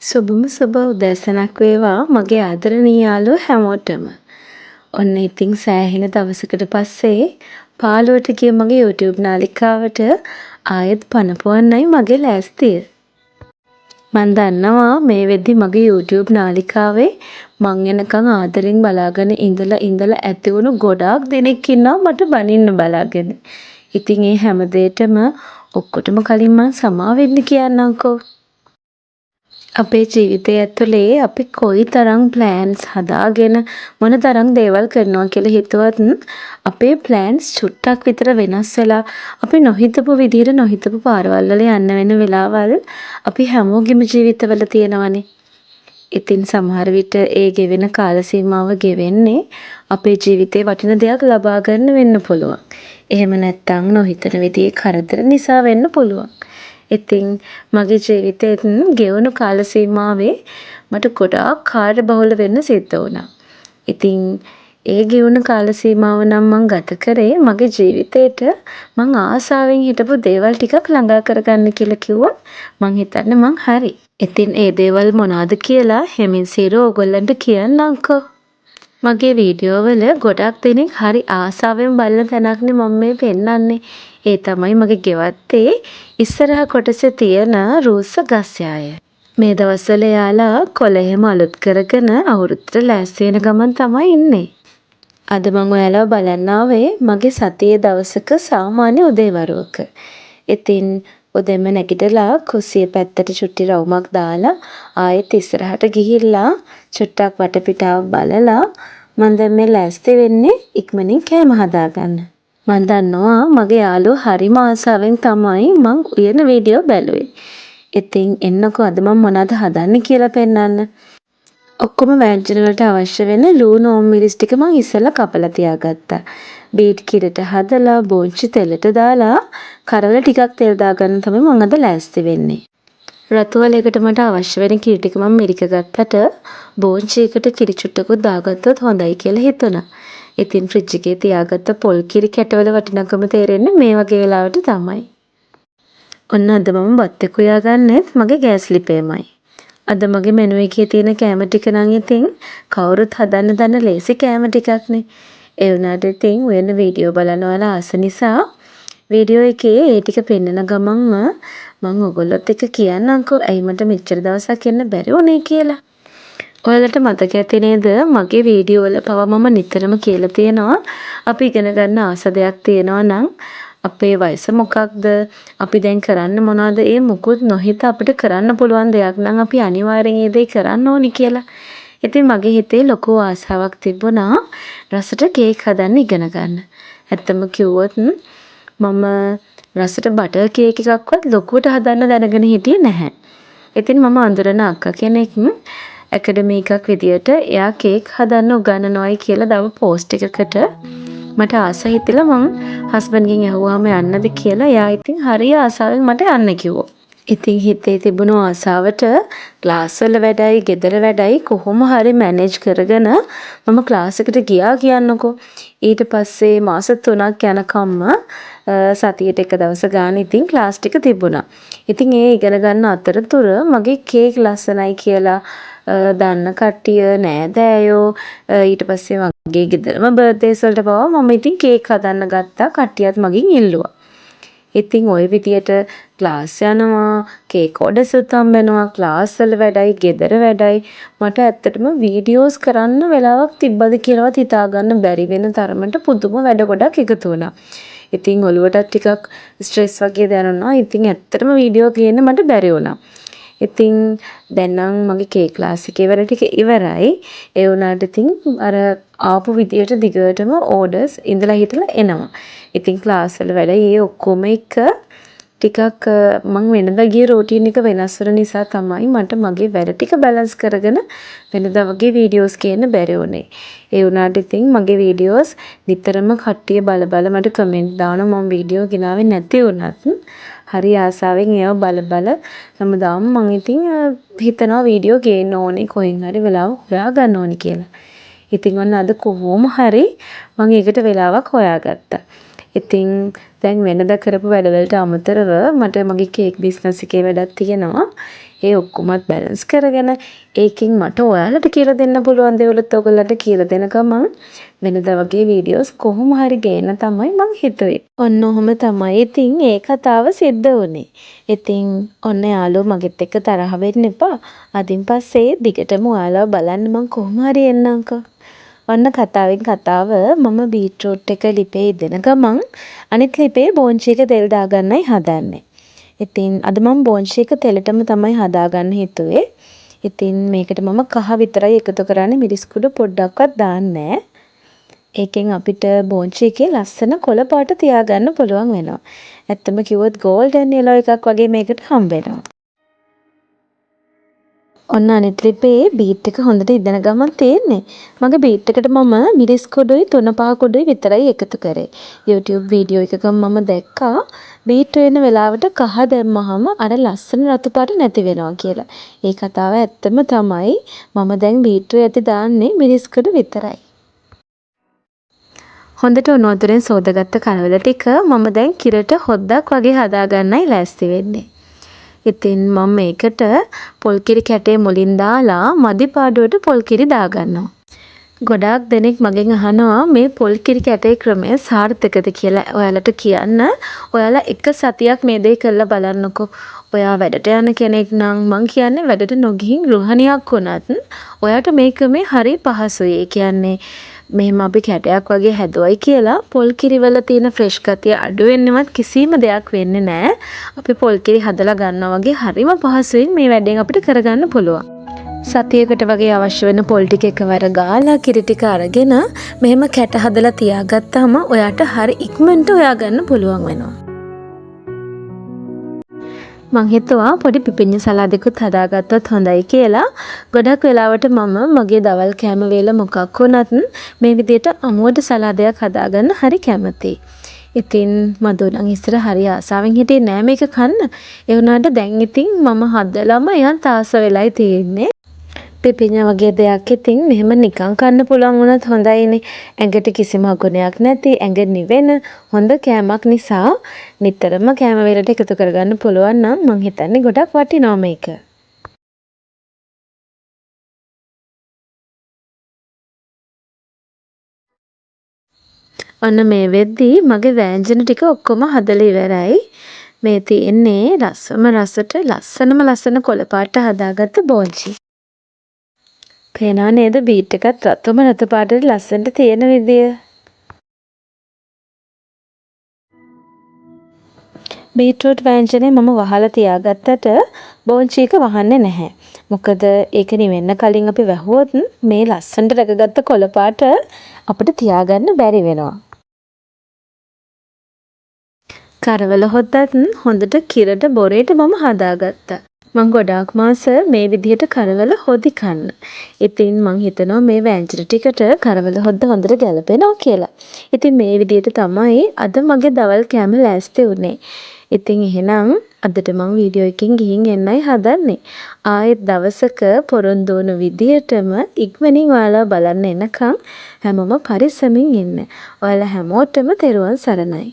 සුබම සුබ උදෑසනක් වේවා මගේ ආදරණීය යාළුවෝ හැමෝටම. ඔන්න ඉතින් සෑහෙන දවසකට පස්සේ පාළුවට ගිය මගේ YouTube නාලිකාවට ආයෙත් පණ පොවන්නයි මගේ ලෑස්තිය. මන් දන්නවා මේ වෙද්දි මගේ YouTube නාලිකාවේ මං එනකන් ආදරෙන් බලාගෙන ඉඳලා ඇති වුණු ගොඩාක් දෙනෙක් ඉන්නවා මට බනින්න බලාගෙන. ඉතින් ඒ හැමදේටම ඔක්කොටම කලින් මං සමා වෙන්න කියන්නම්කෝ. අපේ ජීවිතය ඇතුලේ අපි කොයිතරම් ප්ලෑන්ස් හදාගෙන මොන තරම් දේවල් කරනවා කියලා හිතුවත් අපේ ප්ලෑන්ස් චුට්ටක් විතර වෙනස් වෙලා අපි නොහිතපු විදිහට නොහිතපු පාරවල් වල යන්න වෙන වෙලාවල් අපි හැමෝගෙම ජීවිතවල තියෙනවනේ. ඉතින් සමහර විට ඒ ගෙවෙන කාල සීමාව ගෙවෙන්නේ අපේ ජීවිතේ වටින දෙයක් ලබා ගන්න වෙන්න පුළුවන්. එහෙම නැත්නම් නොහිතන විදිහේ කරදර නිසා වෙන්න පුළුවන්. ඉතින් මගේ ජීවිතේත් ගෙවුණු කාල සීමාවේ මට ගොඩාක් කාර්යබහුල වෙන්න සිද්ධ වුණා. ඉතින් ඒ ගෙවුණු කාල සීමාව නම් මං ගත කරේ මගේ ජීවිතේට මං ආසාවෙන් හිටපු දේවල් ටිකක් ළඟා කරගන්න කියලා කිව්වොත් මං හිතන්නේ මං හරි. ඉතින් ඒ දේවල් මොනවාද කියලා හෙමින් සිර ඕගොල්ලන්ට කියන්නම්කෝ. මගේ වීඩියෝ වල ගොඩක් දෙනෙක් හරි ආසාවෙන් බලන තැනක්නේ මම මේ පෙන්නන්නේ. ඒ තමයි මගේ ගෙවත්තේ ඉස්සරහ කොටසේ තියෙන රූස්ස ගස් යාය. මේ දවස්වල යාලා කොළ එහෙම අලුත් කරගෙන අවුරුද්දට ලෑස්ති වෙන ගමන් තමයි ඉන්නේ. අද මම ඔයාලව බලන්න ආවේ මගේ සතියේ දවසක සාමාන්‍ය උදේවරුවක. ඉතින් උදෙන්ම නැගිටලා කුස්සිය පැත්තට චුට්ටි රවුමක් දාලා ආයෙත් ඉස්සරහට ගිහිල්ලා චුට්ටක් වටපිටාව බලලා මම දැන් මේ ලෑස්ති වෙන්නේ ඉක්මනින් කෑම හදාගන්න. මම දන්නවා මගේ යාළුවෝ හරිම ආසාවෙන් තමයි මං උයන වීඩියෝ බැලුවේ. ඉතින් එන්නකෝ අද මම මොනවද හදන්නේ කියලා පෙන්නන්න. ඔක්කොම වෑංජන වලට අවශ්‍ය වෙන ලූණු ඕම් මිරිස් ටික මං ඉස්සෙල්ලා කපලා තියාගත්තා. බීට් කිරට හදලා බෝංචි තෙලට දාලා කරවල ටිකක් තෙල් දාගන්න තමයි මං අද ලෑස්ති වෙන්නේ. රතු වලයකට මට අවශ්‍ය වෙන කිරි ටික මම මිරික ගත්තට බෝංචි එකට කිරි චුට්ටකුත් දාගත්තොත් හොඳයි කියලා හිතුණා. ඉතින් ෆ්‍රිජ් එකේ තියාගත්ත පොල් කිරි කැටවල වටිනකම තේරෙන්නේ මේ වගේ වෙලාවට තමයි. ඔන්න අද මම බත් එක උයාගන්නෙත් මගේ ගෑස් ලිපේමයි. අද මගේ මෙනු එකේ තියෙන කෑම ටික නම් ඉතින් කවුරුත් හදන්න දන්න ලේසි කෑම ටිකක්නේ. ඒ වුණාට ඉතින් වෙන වීඩියෝ බලන ඔයාලා ආස නිසා වීඩියෝ එකේ ඒ ටික පෙන්නන ගමන්ම මම ඔයගොල්ලොත් එක්ක කියන්නම්කෝ ඇයි මට මෙච්චර දවසක් එන්න බැරි වුනේ කියලා. ඔයාලට මතක ඇති නේද මගේ වීඩියෝ වල පවා මම නිතරම කියලා තියෙනවා අපි ඉගෙන ගන්න ආස දෙයක් තියෙනවා නම් අපේ වයස මොකක්ද අපි දැන් කරන්න මොනවද ඒ මුකුත් නොහිත අපිට කරන්න පුළුවන් දෙයක් නම් අපි අනිවාර්යෙන් ඒ දේ කරන්න ඕනි කියලා. ඉතින් මගේ හිතේ ලොකු ආසාවක් තිබුණා රසට කේක් හදන්න ඉගෙන ගන්න. ඇත්තම කිව්වොත් මම රසට බටර් කේක් එකක්වත් ලොකුවට හදන්න දැනගෙන හිටියේ නැහැ. ඉතින් මම අඳුරන අක්කා කෙනෙක් ඇකඩමි එකක් විදියට එයා කේක් හදන්න උගන්වනවායි කියලා දව පෝස්ට් එකකට මට ආස හිතිලා මම හස්බන්ඩ්ගෙන් ඇහුවාම යන්නද කියලා එයා ඉතින් හරිය ආසාවෙන් මට යන්න කිව්වා. ඉතින් හිතේ තිබුණු ආසාවට ක්ලාස් වල වැඩයි, ගෙදර වැඩයි කොහොම හරි මැනේජ් කරගෙන මම ක්ලාස් එකට ගියා කියන්නකෝ. ඊට පස්සේ මාස 3ක් යනකම්ම සතියට එක දවස ගාන ඉතින් ක්ලාස් ටික තිබුණා. ඉතින් ඒ ඉගෙන ගන්න අතරතුර මගේ කේක් ලස්සනයි කියලා දන්න කට්ටිය නෑදෑයෝ ඊට පස්සේ මගේ ගෙදරම බර්ත්ඩේස් වලට පවා මම ඉතින් කේක් හදන්න ගත්තා. කට්ටියත් මගෙන් ඉල්ලුවා. ඉතින් ওই විදියට ක්ලාස් යනවා, කේක් ඕඩර්ස් හම්බෙනවා, ක්ලාස් වල වැඩයි, ගෙදර වැඩයි. මට ඇත්තටම වීඩියෝස් කරන්න වෙලාවක් තිබ්බද කියලාවත් හිතා ගන්න බැරි වෙන තරමට පුදුම වැඩ ගොඩක් එකතු වුණා. ඉතින් ඔළුවටත් ටිකක් ස්ට්‍රෙස් වගේ දැනුණා. ඉතින් ඇත්තටම වීඩියෝ ගේන්න මට බැරි වුණා. ඉතින් දැන් නම් මගේ කේක් ක්ලාස් එකේ වැඩ ටික ඉවරයි. ඒ වුණාට ඉතින් අර ආපු විදියට දිගටම ඕඩර්ස් ඉඳලා හිටලා එනවා. ඉතින් ක්ලාස් වල වැඩ ඒ ඔක්කොම එක ටිකක් මම වෙනදා ගිය රූටින් එක වෙනස් වෙන නිසා තමයි මට මගේ වැඩ ටික බැලන්ස් කරගෙන වෙනදා වගේ වීඩියෝස් ගේන්න බැරි වුණේ. ඒ වුණාට ඉතින් මගේ වීඩියෝස් නිතරම කට්ටිය බල මට කමෙන්ට් දානවා මම වීඩියෝ ගෙනාවේ නැති වුණත් හරි ආසාවෙන් ඒව බල හැමදාම මම ඉතින් හිතනවා වීඩියෝ ගේන්න ඕනේ කොහෙන් හරි වෙලාව හොයා ගන්න ඕනේ කියලා. ඉතින් ඔන්න අද කොහොම හරි මම ඒකට වෙලාවක් හොයාගත්තා. ඉතින් දැන් වෙනදා කරපු වැඩවලට අමතරව මට මගේ කේක් බිස්නස් එකේ වැඩක් තියෙනවා. ඒ ඔක්කොමත් බැලන්ස් කරගෙන ඒකෙන් මට ඔයාලට කියලා දෙන්න පුළුවන් දේවලුත් ඔයගොල්ලන්ට කියලා දෙන ගමන් වෙනදා වගේ වීඩියෝස් කොහොම හරි ගේන්න තමයි මං හිතුවේ. ඔන්න ඔහොම තමයි ඉතින් ඒ කතාව සිද්ධ වුණේ. ඉතින් ඔන්න යාළුවෝ මගෙත් එක්ක තරහ වෙන්න එපා. අදින් පස්සේ දිගටම ඔයාලා බලන්න මං කොහොම හරි එන්නම්කෝ. ඔන්න කතාවෙන් කතාව මම බීට්‍රූට් එක ලිපේ ඉදෙන ගමන් අනිත් ලිපේ බෝංචි එක තෙල් දාගන්නයි හදන්නේ. ඉතින් අද මම බෝංචි එක තෙලටම තමයි හදාගන්න හිතුවේ. ඉතින් මේකට මම කහ විතරයි එකතු කරන්නේ, මිරිස් කුඩු පොඩ්ඩක්වත් දාන්නේ නැහැ. ඒකෙන් අපිට බෝංචි එකේ ලස්සන කොළ පාට තියාගන්න පුළුවන් වෙනවා. ඇත්තම කිව්වොත් ගෝල්ඩන් යෙලෝ එකක් වගේ මේකට හම්බ වෙනවා. ඔන්න අනිත් ලිපේ බීට් එක හොඳට ඉදෙන ගමන් තියෙන්නේ. මගේ බීට් එකට මම මිරිස් කුඩුයි 3-5 කුඩුයි විතරයි එකතු කරේ. YouTube වීඩියෝ එකක මම දැක්කා බීට් වෙන වෙලාවට කහ දැම්මහම අර ලස්සන රතු පාට නැති වෙනවා කියලා. ඒ කතාව ඇත්තම තමයි. මම දැන් බීට් ඇති දාන්නේ මිරිස් කුඩු විතරයි. හොඳට උණු වතුරෙන් සෝදාගත්ත කලවල ටික මම දැන් කිරට හොද්දක් වගේ හදාගන්නයි ලෑස්ති වෙන්නේ. ඉතින් මම මේකට පොල් කිරි කැටේ මුලින් දාලා මදි පාඩුවට පොල් කිරි දාගන්නවා. ගොඩාක් දෙනෙක් මගෙන් අහනවා මේ පොල් කිරි කැටේ ක්‍රමය සාර්ථකද කියලා. ඔයාලට කියන්න. ඔයාලා එක සතියක් මේ දේ කරලා බලන්නකෝ. ඔයා වැඩට යන කෙනෙක් නම් මං කියන්නේ වැඩට නොගිහින් ගෘහණියක් වුණත් ඔයාට මේ ක්‍රමේ හරි පහසුයි. ඒ කියන්නේ මෙහෙම අපි කැටයක් වගේ හැදුවයි කියලා පොල් කිරිවල තියෙන ෆ්‍රෙෂ් ගතිය අඩු වෙන්නවත් කිසිම දෙයක් වෙන්නේ නැහැ. අපි පොල් කිරි හදලා ගන්නවා වගේ හරිම පහසුවෙන් මේ වැඩෙන් අපිට කරගන්න පුළුවන්. සතියකට වගේ අවශ්‍ය වෙන පොල් ටික එකවර ගාලා කිරි ටික අරගෙන මෙහෙම කැට හදලා තියාගත්තාම ඔයාට හරි ඉක්මනට හොයාගන්න පුළුවන් වෙනවා. මං හිතුවා පොඩි පිපිඤ්ඤ සලාදෙකුත් හදාගත්තොත් හොඳයි කියලා. ගොඩක් වෙලාවට මම මගේ දවල් කෑම වේල මොකක් වුණත් මේ විදිහට අමුවට සලාදයක් හදාගන්න හරි කැමතියි. ඉතින් මදුණන් ඉස්සර හරි ආසාවෙන් හිටියේ නෑ මේක කන්න. ඒ වුණාට දැන් ඉතින් මම හදලාම යන් තාස වෙලයි තියෙන්නේ. පිපිඤ්ඤ වගේ දෙයක් ඉතින් මෙහෙම නිකන් කන්න පුළුවන් වුණත් හොඳයිනේ. ඇඟට කිසිම අගුණයක් නැති, ඇඟ නිවෙන හොඳ කෑමක් නිසා නිතරම කෑම වේලට එකතු කරගන්න පුළුවන් නම් මං හිතන්නේ ගොඩක් වටිනවා මේක. ඔන්න මේ වෙද්දී මගේ වෑංජන ටික ඔක්කොම හදලා ඉවරයි. මේ තියෙන්නේ රසම රසට ලස්සන කොළ පාට හදාගත්ත බෝංචි. පේනවා නේද බීට් එකත් රතුම රතු පාටට ලස්සනට තියෙන විදිය. බීට්‍රූට් වෑංජනේ මම වහලා තියාගත්තට බෝංචි එක වහන්නේ නැහැ. මොකද ඒක නිවෙන්න කලින් අපි වැහුවොත් මේ ලස්සනට රැකගත්ත කොළ පාට අපිට තියාගන්න බැරි වෙනවා. කරවල හොද්දත් හොඳට කිරට බොරේට මම හදාගත්තා. මං ගොඩාක් මාස මේ විදිහට කරවල හොදි කන්න. ඉතින් මං හිතනවා මේ වෑංජන ටිකට කරවල හොද්ද හොඳට ගැලපෙනවා කියලා. ඉතින් මේ විදිහට තමයි අද මගේ දවල් කෑම ලෑස්ති වුණේ. ඉතින් එහෙනම් අදට මං වීඩියෝ එකකින් ගිහින් එන්නයි හදන්නේ. ආයෙත් දවසක පොරොන්දු වුණු විදිහටම ඉක්මනින් ඔයාලා බලන්න එනකම් හැමෝම පරිස්සමින් ඉන්න. ඔයාලා හැමෝටම තෙරුවන් සරණයි.